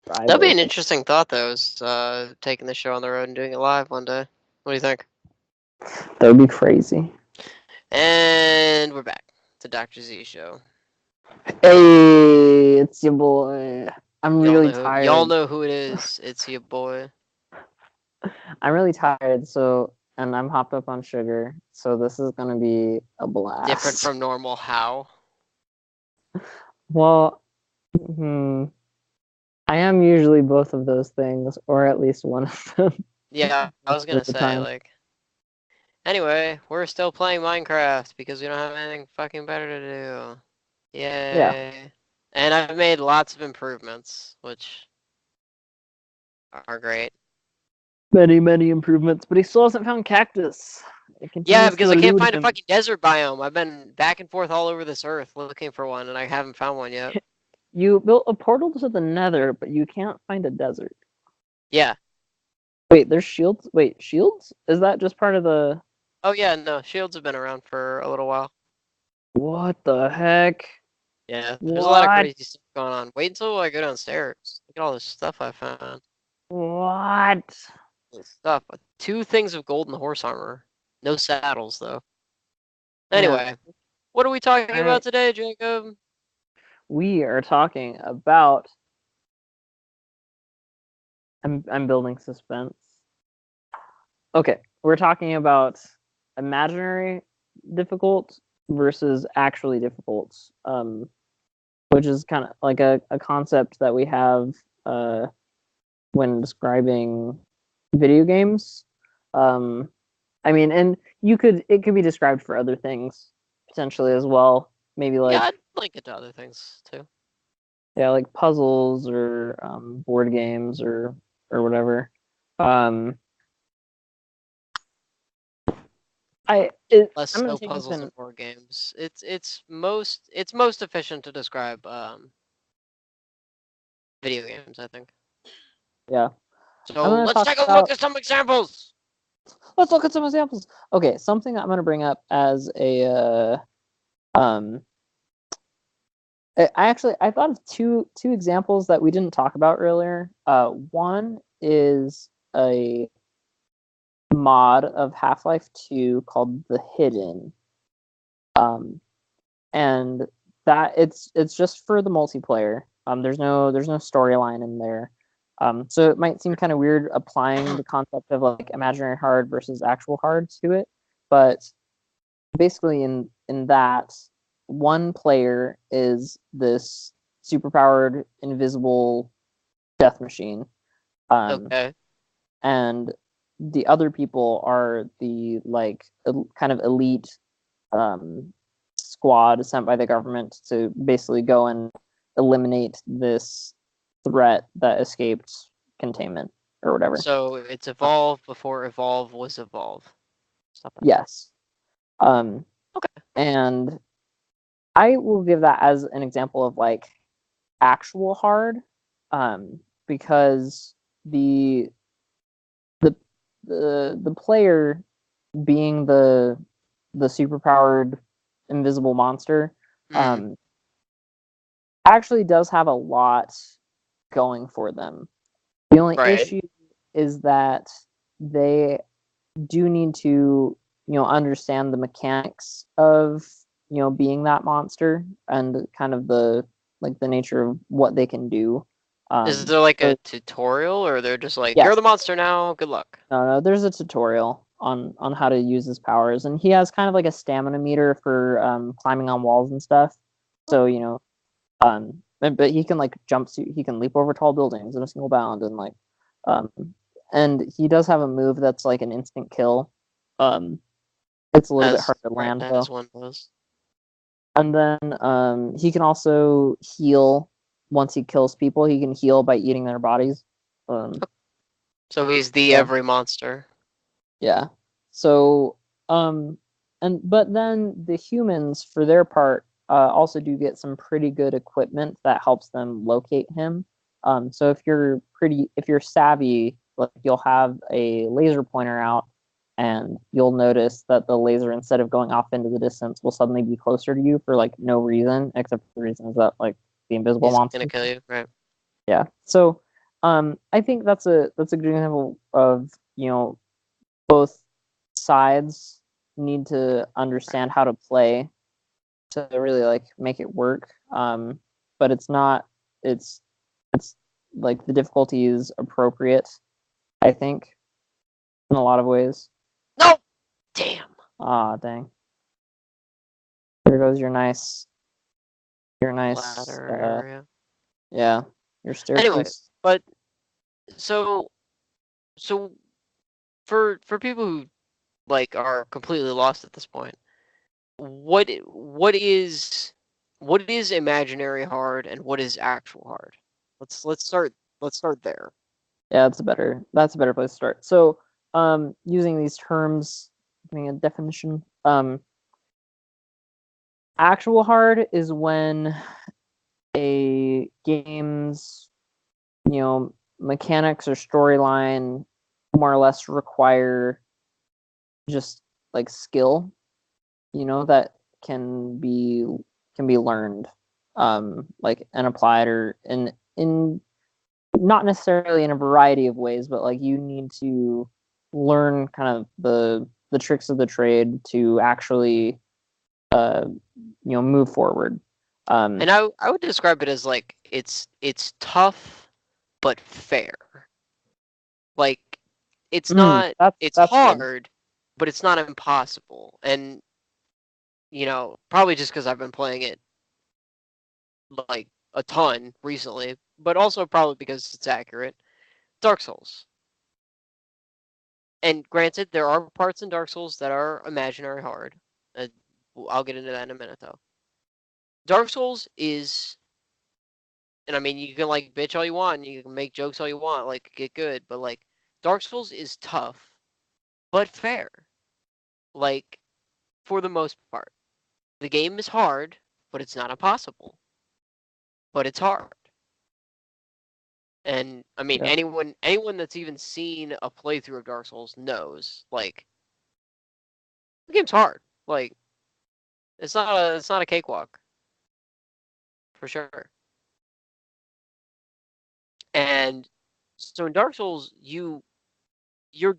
That'd be an interesting thought, though, is taking the show on the road and doing it live one day. What do you think? That would be crazy. And we're back to Dr. Z show. Hey, it's your boy. I'm really tired. Y'all know who it is. It's your boy. I'm really tired, and I'm hopped up on sugar, so this is gonna be a blast. Different from normal. How? Well, I am usually both of those things, or at least one of them. Yeah, I was gonna say, like. Anyway, we're still playing Minecraft because we don't have anything fucking better to do. Yay. Yeah. And I've made lots of improvements, which are great. Many improvements, but he still hasn't found cactus. Yeah, because I can't find a fucking desert biome. I've been back and forth all over this earth looking for one, and I haven't found one yet. You built a portal to the nether, but you can't find a desert. Yeah. Wait, there's shields? Wait, shields? Is that just part of the... Oh, yeah, no. Shields have been around for a little while. What the heck? Yeah, there's a lot of crazy stuff going on. Wait until I go downstairs. Look at all this stuff I found. What? This stuff. 2 things of golden horse armor. No saddles, though. Anyway, what are we talking about today, Jacob? We are talking about... I'm building suspense. Okay, we're talking about imaginary difficult versus actually difficult, which is kind of like a concept that we have when describing video games. I mean, and it could be described for other things potentially as well. Maybe like... Yeah, I'd link it to other things too. Yeah, like puzzles or board games or whatever. Less so puzzles and board games. It's most efficient to describe video games, I think. Yeah. So let's take a look at some examples. Let's look at some examples. Okay, something I'm going to bring up as a I thought of two examples that we didn't talk about earlier. One is a mod of Half-Life 2 called The Hidden. And that it's just for the multiplayer. There's no storyline in there. So it might seem kind of weird applying the concept of like imaginary hard versus actual hard to it, but basically in that, one player is this superpowered invisible death machine. Okay. And the other people are the like kind of elite squad sent by the government to basically go and eliminate this threat that escaped containment or whatever. So it's Evolve before Evolve was Evolve. Yes. Okay. And I will give that as an example of like actual hard, because the player being the superpowered invisible monster actually does have a lot going for them. The only issue is that they do need to, understand the mechanics of, being that monster and kind of the nature of what they can do. Is there like a tutorial, or they're just like, you're the monster now, good luck? No, there's a tutorial on how to use his powers, and he has kind of like a stamina meter for climbing on walls and stuff. So, but he can like he can leap over tall buildings in a single bound, and like, and he does have a move that's like an instant kill. It's a little bit hard to land though. One does. And then he can also heal once he kills people. He can heal by eating their bodies. So he's the every monster. Yeah. So but then the humans, for their part, also do get some pretty good equipment that helps them locate him. So if you're savvy, like you'll have a laser pointer out, and you'll notice that the laser, instead of going off into the distance, will suddenly be closer to you for like no reason, except for the reason is that like the invisible monster gonna kill you, right? Yeah. So I think that's a good example of, both sides need to understand how to play to really like make it work. But it's like the difficulty is appropriate, I think, in a lot of ways. No! Damn. Ah, dang. There goes your nice Ladder area. Yeah, your staircase. Anyway, but so for people who like are completely lost at this point, what is imaginary hard and what is actual hard? Let's start there. Yeah, that's a better place to start. So, using these terms, giving a definition. Actual hard is when a game's, mechanics or storyline more or less require just like skill, that can be learned, like and applied, or in not necessarily in a variety of ways, but like you need to learn kind of the tricks of the trade to actually move forward. And I would describe it as like it's tough but fair. Like it's not it's hard, good. But it's not impossible. And probably just because I've been playing it like a ton recently, but also probably because it's accurate. Dark Souls. And granted, there are parts in Dark Souls that are imaginary hard. I'll get into that in a minute, though. Dark Souls is, and I mean, you can like bitch all you want, and you can make jokes all you want, like get good, but like Dark Souls is tough, but fair. Like for the most part, the game is hard, but it's not impossible. But it's hard. And I mean, Yeah. anyone that's even seen a playthrough of Dark Souls knows, like, the game's hard. Like, it's not a cakewalk, for sure. And so in Dark Souls, you're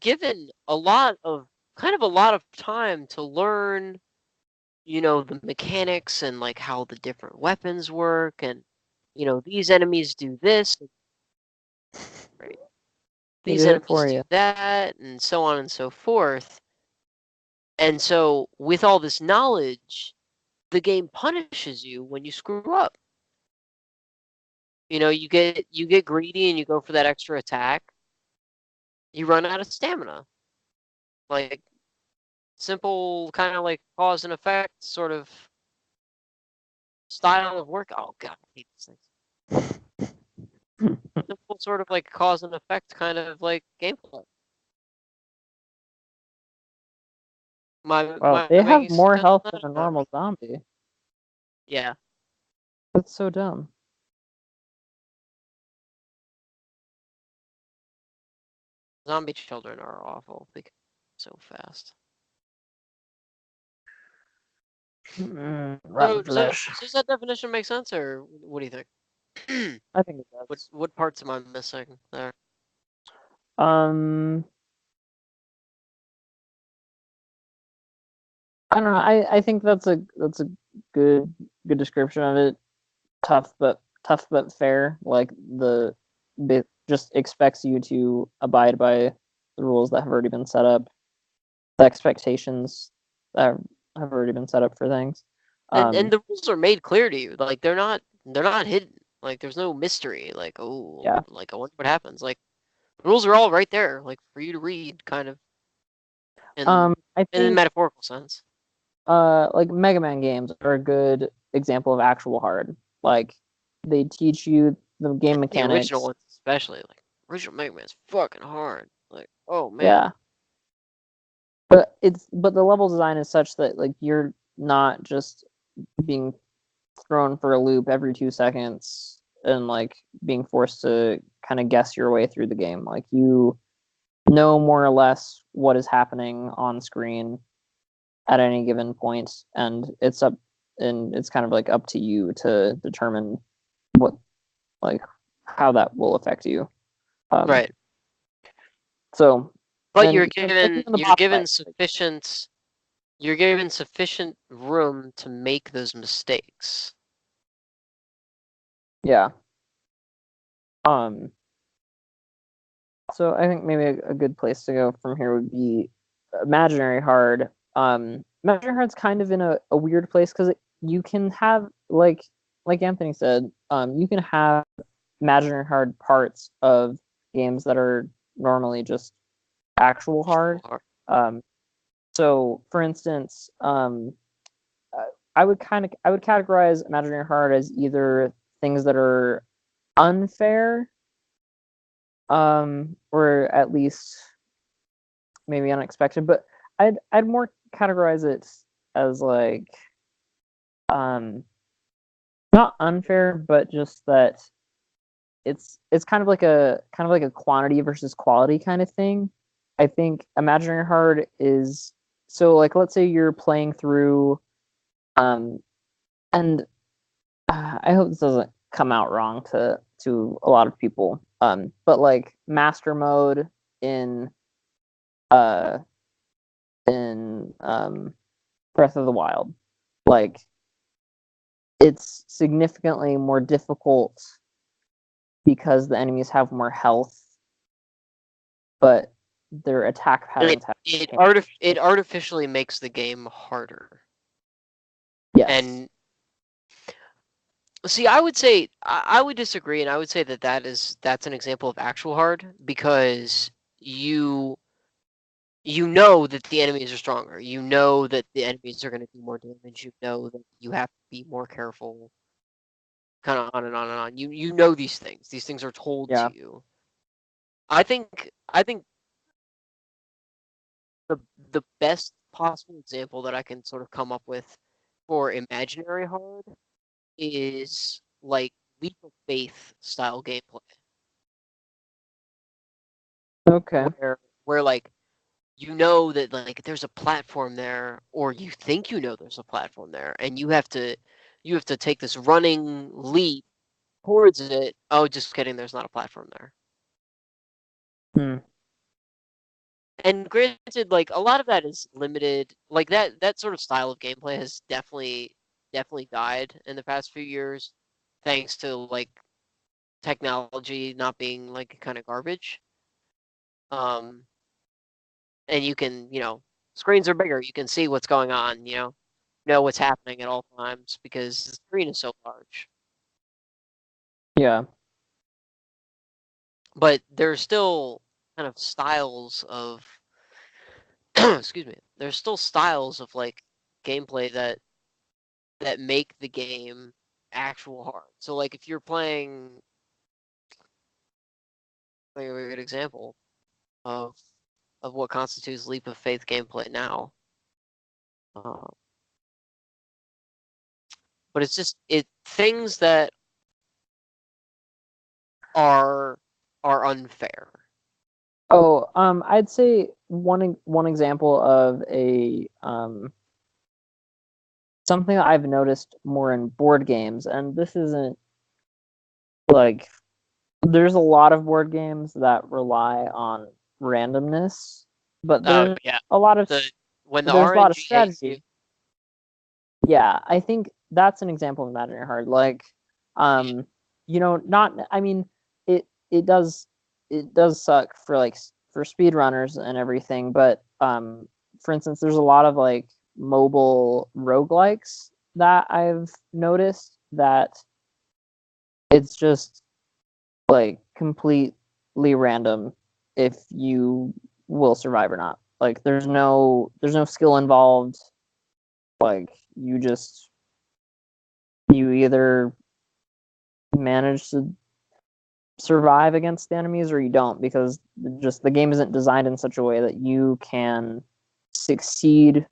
given a lot of time to learn, the mechanics and like how the different weapons work, and these enemies do this, right? These enemies do that, and so on and so forth. And so with all this knowledge, the game punishes you when you screw up. You get greedy and you go for that extra attack. You run out of stamina. Like simple kind of like cause and effect sort of style of work. Oh god, I hate these things. Simple sort of like cause and effect kind of like gameplay. They have more health than a normal zombie. Yeah. That's so dumb. Zombie children are awful because so fast. So does that definition make sense, or what do you think? I think it does. What parts am I missing there? I don't know. I think that's a good description of it. Tough but fair. Like it just expects you to abide by the rules that have already been set up, the expectations that have already been set up for things. And the rules are made clear to you. Like they're not hidden. Like there's no mystery. Like yeah. Like I wonder what happens. Like the rules are all right there, like for you to read, kind of. I think in a metaphorical sense. Like Mega Man games are a good example of actual hard. Like they teach you the game mechanics. The original ones, especially like original Mega Man is fucking hard. Like oh man. Yeah. But the level design is such that like you're not just being thrown for a loop every 2 seconds and like being forced to kind of guess your way through the game. Like you know more or less what is happening on screen at any given point, and it's kind of like up to you to determine what, like, how that will affect you. Right. So, But you're given sufficient room to make those mistakes. Yeah. So I think maybe a good place to go from here would be Imaginary Hard. Imaginary Hard's kind of in a weird place because you can have like Anthony said, you can have Imaginary Hard parts of games that are normally just actual hard. So for instance, I would categorize Imaginary Hard as either things that are unfair, or at least maybe unexpected, but I'd more categorize it as like not unfair, but just that it's kind of like a quantity versus quality kind of thing. I think Imaginary Hard is so like let's say you're playing through and I hope this doesn't come out wrong to a lot of people. But like master mode in uh Breath of the Wild, like it's significantly more difficult because the enemies have more health, but their attack patterns it artificially makes the game harder. Yes. And see, I would disagree, and I would say that's an example of actual hard because you know that the enemies are stronger. You know that the enemies are going to do more damage. You know that you have to be more careful. Kind of on and on and on. You know these things. These things are told to you. I think the best possible example that I can sort of come up with for Imaginary Hard is like Leap of Faith style gameplay. Okay. Where like you know that like there's a platform there, or you think you know there's a platform there, and you have to take this running leap towards it. Oh, just kidding, there's not a platform there. And granted, like a lot of that is limited. Like that sort of style of gameplay has definitely died in the past few years, thanks to like technology not being like kind of garbage. And you can, screens are bigger. You can see what's going on. Know what's happening at all times because the screen is so large. Yeah. But there's still kind of styles of excuse me. There's still styles of like gameplay that make the game actual hard. So like if you're playing like a good example of what constitutes Leap of Faith gameplay now. But it's just things that are unfair. Oh, I'd say one example of a something that I've noticed more in board games, and this isn't like there's a lot of board games that rely on randomness, but there's a lot of when the there's RNG a lot of strategy. Yeah, I think that's an example of Imaginary Hard. Like, not. I mean, it does suck for for speedrunners and everything, but for instance, there's a lot of like mobile roguelikes that I've noticed that it's just like completely random if you will survive or not. Like there's no skill involved. Like you either manage to survive against the enemies or you don't, because just the game isn't designed in such a way that you can succeed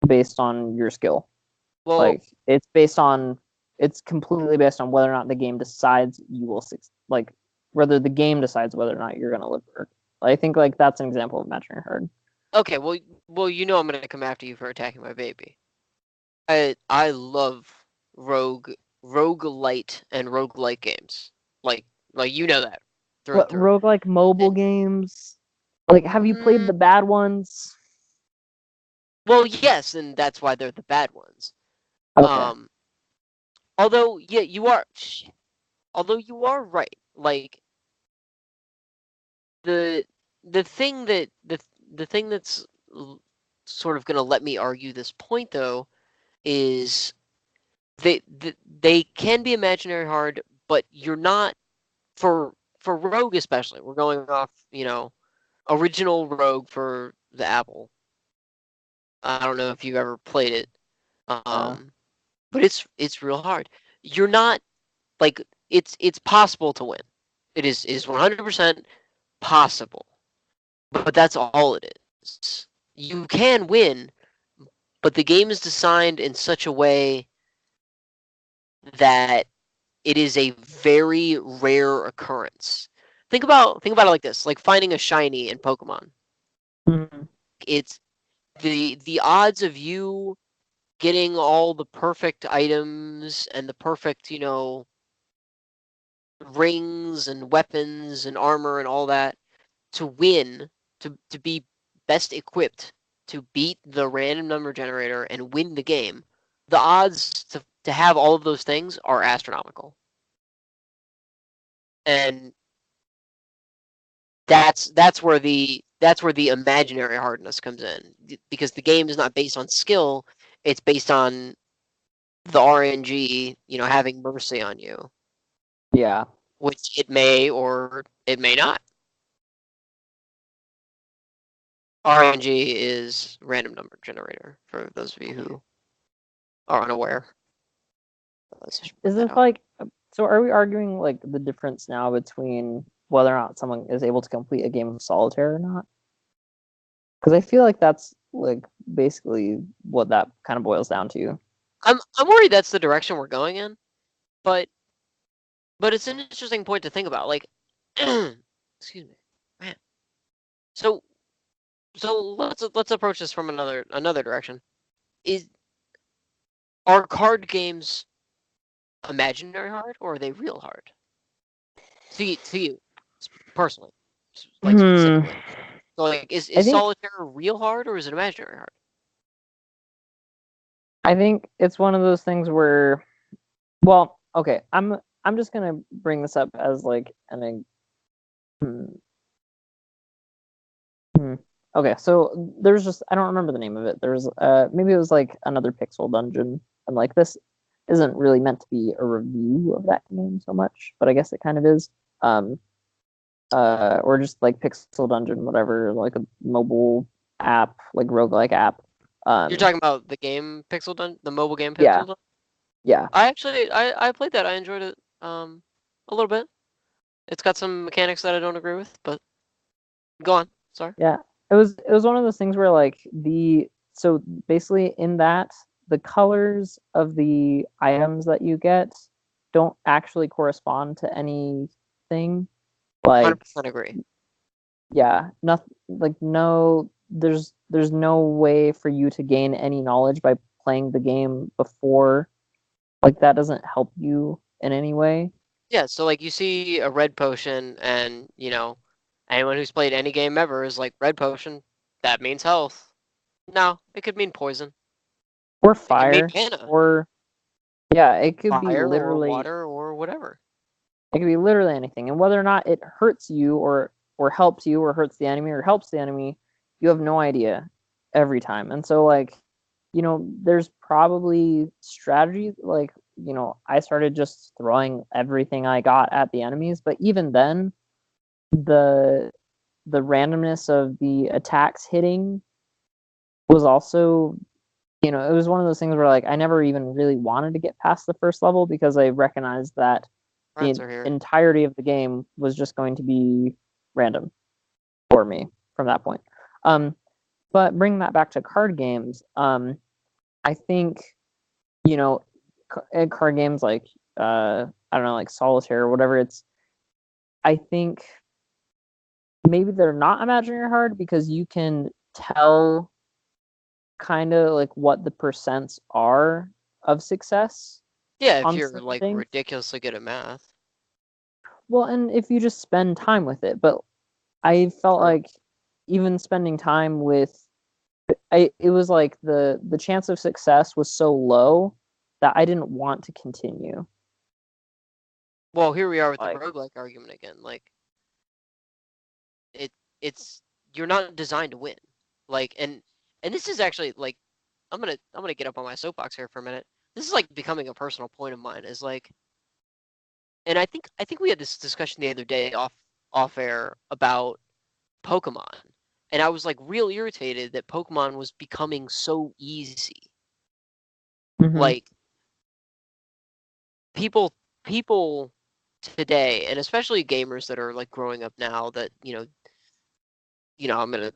based on your skill. Well, like it's completely based on whether or not the game decides you will succeed. Like whether the game decides whether or not you're going to live. I think like that's an example of Imaginary Hard. Okay, well, I'm going to come after you for attacking my baby. I love roguelite and roguelike games. Like you know that. through and through. Roguelike mobile games? Like, have you played the bad ones? Well, yes, and that's why they're the bad ones. Okay. Although, yeah, you are right. Like the thing that's sort of gonna let me argue this point though is they can be imaginary hard, but you're not for Rogue especially. We're going off, original Rogue for the Apple. I don't know if you've ever played it, but it's real hard. You're not like it's possible to win. It is 100% possible, but that's all it is. You can win, but the game is designed in such a way that it is a very rare occurrence. Think about it like this: like finding a shiny in Pokemon. Mm-hmm. It's the odds of you getting all the perfect items and the perfect, rings and weapons and armor and all that to win, to be best equipped to beat the random number generator and win the game. The odds to have all of those things are astronomical. And that's where the imaginary hardness comes in, because the game is not based on skill, it's based on the RNG, having mercy on you. Yeah. Which it may or it may not. RNG is random number generator, for those of you who are unaware. Is this like, so are we arguing like the difference now between whether or not someone is able to complete a game of solitaire or not? Because I feel like that's like basically what that kind of boils down to. I'm worried that's the direction we're going in, but it's an interesting point to think about. Like, excuse me, man. So let's approach this from another direction. Are card games imaginary hard, or are they real hard? To you personally, like specifically. So like, is solitaire real hard, or is it imaginary hard? I think it's one of those things where, well, okay, I'm just gonna bring this up as like okay, so there's just, I don't remember the name of it. There's maybe it was like another Pixel Dungeon, and like this isn't really meant to be a review of that game so much, but I guess it kind of is. Or just like Pixel Dungeon, whatever, like a mobile app, like roguelike app. You're talking about the game Pixel Dungeon, the mobile game Pixel Yeah. Dungeon? Yeah. I actually I played that. I enjoyed it a little bit. It's got some mechanics that I don't agree with, but go on. Sorry. Yeah. It was one of those things where like so basically in that the colors of the items that you get don't actually correspond to anything. Like 100% agree. Yeah, nothing, like no, there's no way for you to gain any knowledge by playing the game before. Like that doesn't help you in any way. Yeah, so like you see a red potion, and anyone who's played any game ever is like, red potion, that means health. No, it could mean poison. Or It could mean fire. mana. Or yeah, it could be Fire or literally water or whatever. it could be literally anything. And whether or not it hurts you or helps you or hurts the enemy or helps the enemy, you have no idea every time. And so like, there's probably strategies like, I started just throwing everything I got at the enemies, but even then the randomness of the attacks hitting was also, it was one of those things where like I never even really wanted to get past the first level because I recognized that the entirety of the game was just going to be random for me from that point. But bringing that back to card games, I think, card games like I don't know, like solitaire or whatever, I think maybe they're not imaginary hard because you can tell kind of like what the percents are of success. Yeah, if you're like ridiculously good at math. Well, and if you just spend time with it, but I felt like even spending time with it was like the chance of success was so low that I didn't want to continue. Well, here we are with the Like, roguelike argument again. Like, it's you're not designed to win. Like, and this is actually like, I'm gonna get up on my soapbox here for a minute. This is like becoming a personal point of mine. Is like, and I think we had this discussion the other day off air about Pokemon, and I was like real irritated that Pokemon was becoming so easy. Like, people today, and especially gamers that are like growing up now, that I'm gonna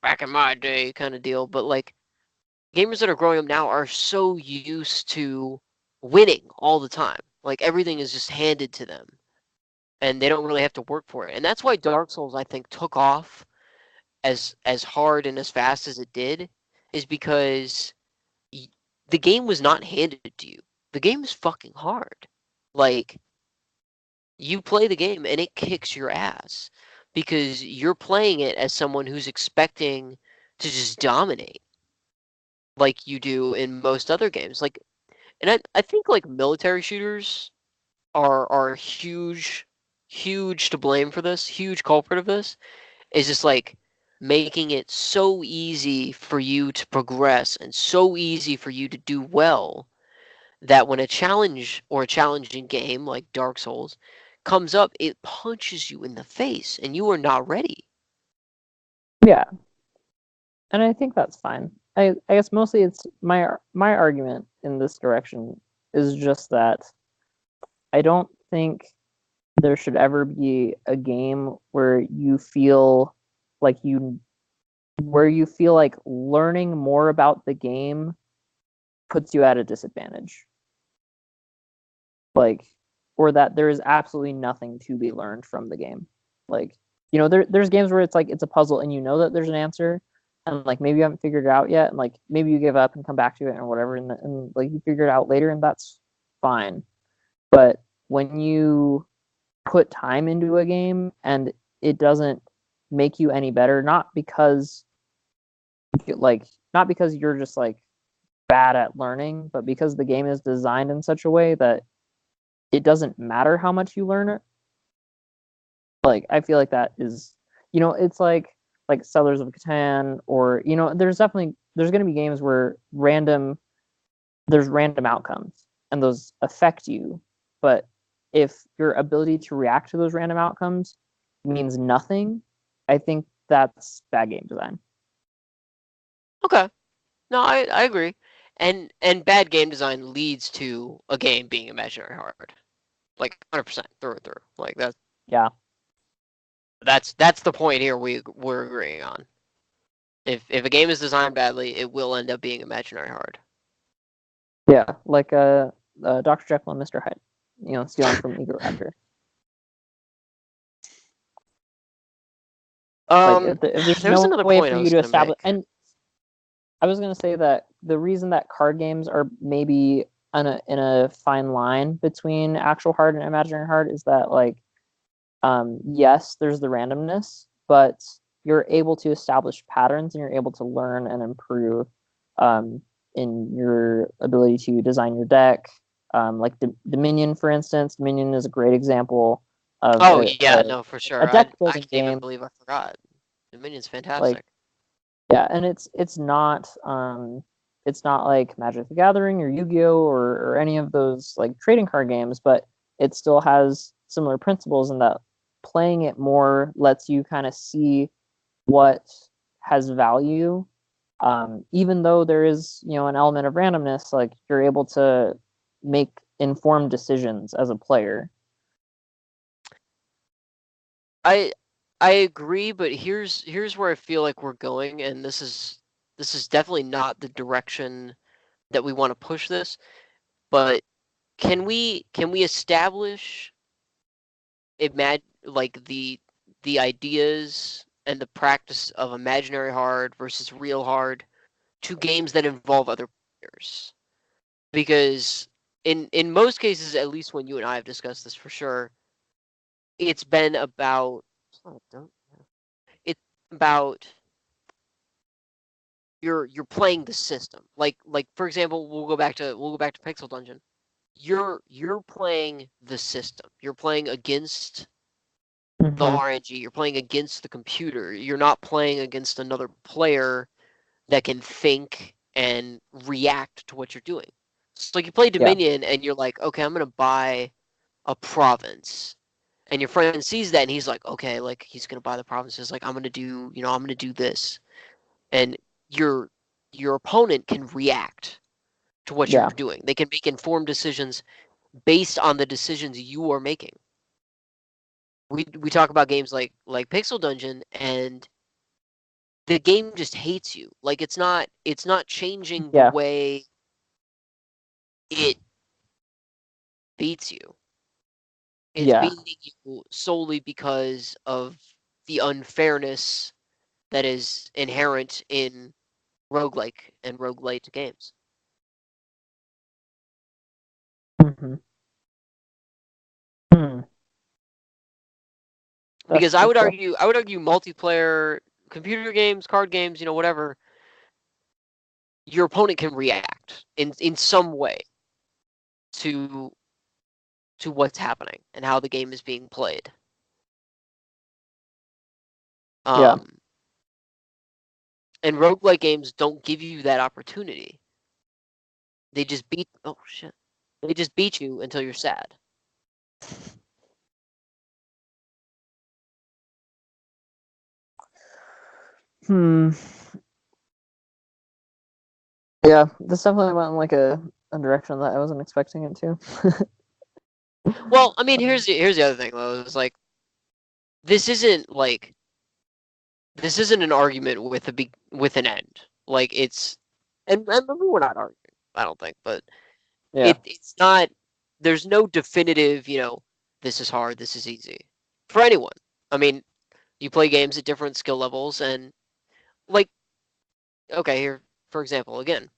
back in my day kind of deal, but like gamers that are growing up now are so used to winning all the time. Like everything is just handed to them, and they don't really have to work for it. And that's why Dark Souls, I think, took off as hard and as fast as it did, is because the game was not handed to you. The game is fucking hard. Like, you play the game and it kicks your ass because you're playing it as someone who's expecting to just dominate like you do in most other games. Like, and I think like military shooters are huge to blame for this, huge culprit of this, is just like making it so easy for you to progress and so easy for you to do well that when a challenge or a challenging game like Dark Souls comes up, it punches you in the face and you are not ready. yeah, and I think that's fine. I guess mostly it's my argument in this direction is just that I don't think there should ever be a game where you feel like learning more about the game puts you at a disadvantage. Like, or that there is absolutely nothing to be learned from the game. Like, there's games where it's like it's a puzzle and you know that there's an answer, and like maybe you haven't figured it out yet, and like maybe you give up and come back to it and whatever, and like you figure it out later, and that's fine. But when you put time into a game and it doesn't make you any better, not because you're just like bad at learning, but because the game is designed in such a way that it doesn't matter how much you learn it. Like, I feel like that is, it's like Settlers of Catan, or there's going to be games where there's random outcomes and those affect you, but if your ability to react to those random outcomes means nothing, I think that's bad game design. Okay. No, I agree. And bad game design leads to a game being imaginary hard. Like 100% through and through. Like Yeah. That's the point here we're agreeing on. If a game is designed badly, it will end up being imaginary hard. Yeah, like Dr. Jekyll and Mr. Hyde, stealing from Ego Raptor. Like, if there's no way for you to establish, and I was gonna say that the reason that card games are maybe in a fine line between actual hard and imaginary hard is that, like, yes, there's the randomness, but you're able to establish patterns and you're able to learn and improve in your ability to design your deck. Like Dominion, for instance. Dominion is a great example of no, for sure. a deck I building can't game. even believe I forgot. Dominion's fantastic. Like, yeah, and it's not like Magic the Gathering or Yu-Gi-Oh or any of those like trading card games, but it still has similar principles in that playing it more lets you kind of see what has value. Even though there is, an element of randomness, like you're able to make informed decisions as a player. I agree, but here's where I feel like we're going, and this is definitely not the direction that we want to push this. But can we establish like the ideas and the practice of imaginary hard versus real hard to games that involve other players? Because in most cases, at least when you and I have discussed this for sure, it's been about it's about you're playing the system. Like for example, we'll go back to Pixel Dungeon. You're playing the system. You're playing against the RNG. You're playing against the computer. You're not playing against another player that can think and react to what you're doing. So like you play Dominion and you're like, okay, I'm gonna buy a province. And your friend sees that and he's like, okay, like he's gonna buy the provinces, like I'm gonna do this. And your opponent can react to what you're doing. They can make informed decisions based on the decisions you are making. We talk about games like Pixel Dungeon, and the game just hates you. Like it's not changing the way it beats you. It's beating you solely because of the unfairness that is inherent in roguelike and roguelite games. Because I would argue multiplayer computer games, card games, whatever, your opponent can react in some way to what's happening and how the game is being played. And roguelike games don't give you that opportunity. They just beat you until you're sad. Yeah, this definitely went in like a direction that I wasn't expecting it to. Well, I mean, here's the other thing though. It's like this isn't an argument with an end. Like it's, and we're not arguing, I don't think, but it's not. There's no definitive, this is hard, this is easy for anyone. I mean, you play games at different skill levels, and like, okay, here for example, again,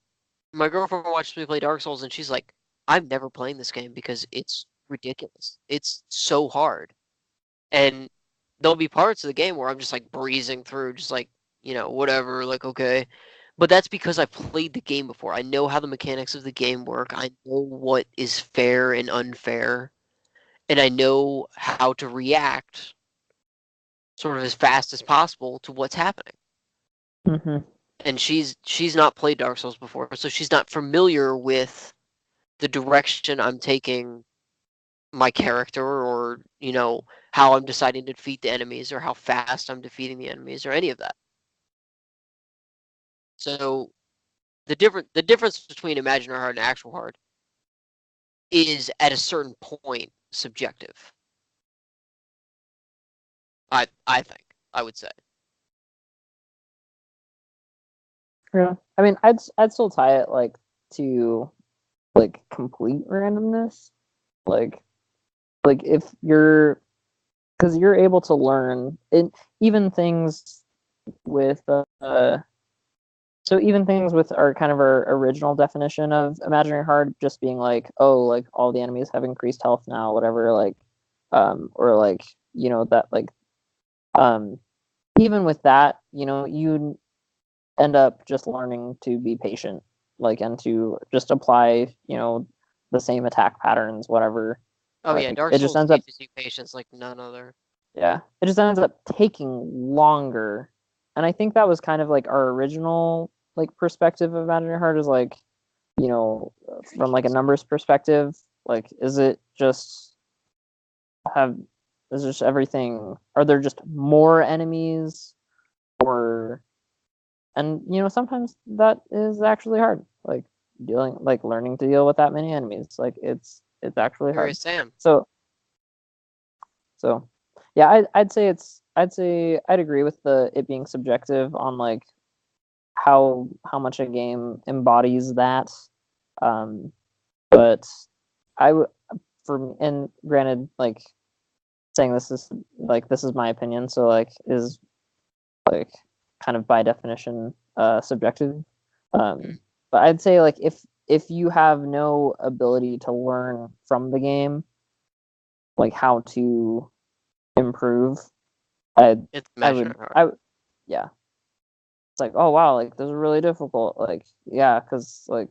my girlfriend watched me play Dark Souls, and she's like, I'm never playing this game because it's ridiculous. It's so hard. And there'll be parts of the game where I'm just like breezing through, just like, whatever, like, okay. But that's because I've played the game before. I know how the mechanics of the game work. I know what is fair and unfair. And I know how to react sort of as fast as possible to what's happening. And she's not played Dark Souls before, so she's not familiar with the direction I'm taking my character, or how I'm deciding to defeat the enemies, or how fast I'm defeating the enemies, or any of that. So the difference between imaginary hard and actual hard is at a certain point subjective. I think, I would say. Yeah, I mean, I'd still tie it like to like complete randomness, like if you're, because you're able to learn it, even things with so even things with our kind of our original definition of imaginary hard just being like, oh, like all the enemies have increased health now, whatever, like or like that, like even with that, you end up just learning to be patient, like, and to just apply the same attack patterns, whatever. Oh yeah, Dark Souls teaches you patience like none other. Yeah, it just ends up taking longer, and I think that was kind of like our original like perspective of imaginary hard, is like, from like a numbers perspective, like is just everything, are there just more enemies, or, and sometimes that is actually hard, like learning to deal with that many enemies, like it's actually hard. Sam. So yeah, I'd say I'd agree with it being subjective on like how much a game embodies that. But I would, and granted, like saying this is my opinion, so like is like kind of by definition subjective. But I'd say like if you have no ability to learn from the game, like how to improve, It's I would, yeah. It's like, oh wow, like this is really difficult. Like, yeah, because like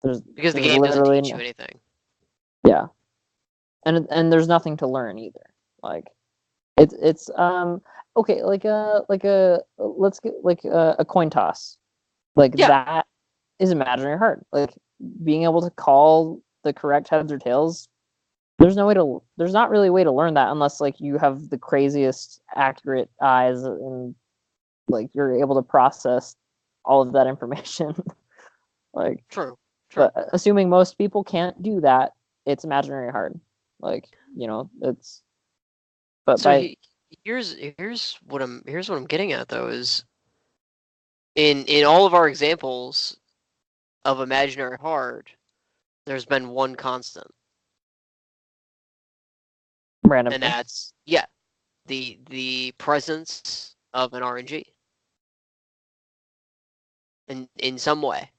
because the there's game doesn't literally teach you anything. Yeah, and there's nothing to learn either. Like, it's okay, like a let's get like a coin toss, like Yeah. that is imaginary hard. Like being able to call the correct heads or tails. There's not really a way to learn that unless like you have the craziest accurate eyes and like you're able to process all of that information. Like, True. but assuming most people can't do that, it's imaginary hard. Like, it's. But so here's what I'm getting at though is in all of our examples of imaginary hard, there's been one constant, random, and that's the presence of an RNG in some way.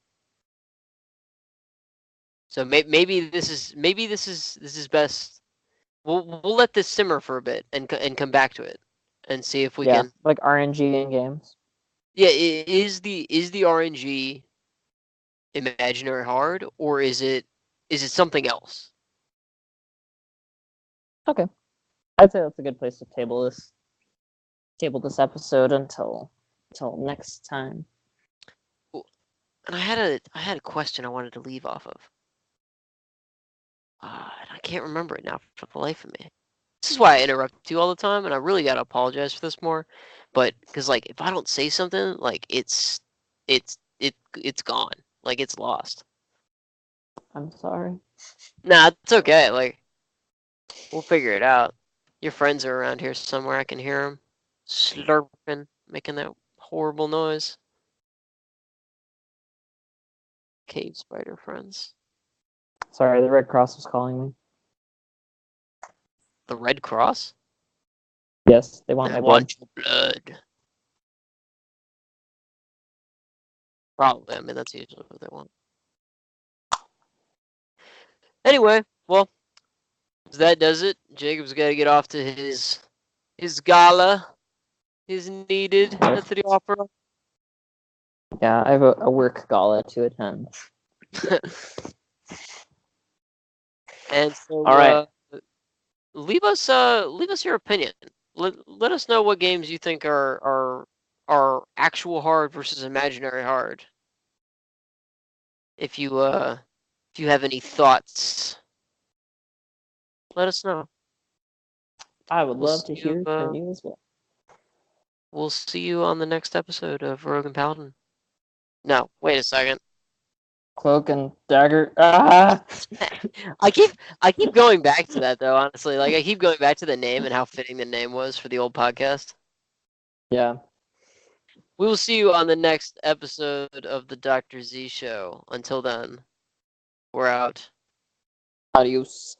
So maybe this is best. We'll let this simmer for a bit and come back to it and see if we can. like RNG in games. Yeah, is the RNG imaginary hard or is it something else? Okay, I'd say that's a good place to table this episode until next time. And I had a question I wanted to leave off of. And I can't remember it now for the life of me. This is why I interrupt you all the time, and I really gotta apologize for this more. But because like if I don't say something, like it's gone, like it's lost. I'm sorry. Nah, it's okay. Like we'll figure it out. Your friends are around here somewhere. I can hear them slurping, making that horrible noise. Cave spider friends. Sorry, the Red Cross was calling me. The Red Cross? Yes, they want my blood. Your blood. Probably. I mean, that's usually what they want. Anyway, well, that does it. Jacob's got to get off to his gala. Is needed at the opera. Yeah, I have a work gala to attend. And so, all right. leave us your opinion. Let us know what games you think are actual hard versus imaginary hard. If you have any thoughts, let us know. I would love to hear from you as well. We'll see you on the next episode of Rogue and Paladin. No, wait a second. Cloak and Dagger. Ah! I keep going back to that though, honestly. Like I keep going back to the name and how fitting the name was for the old podcast. Yeah. We will see you on the next episode of the Dr. Z Show. Until then, we're out. Adios.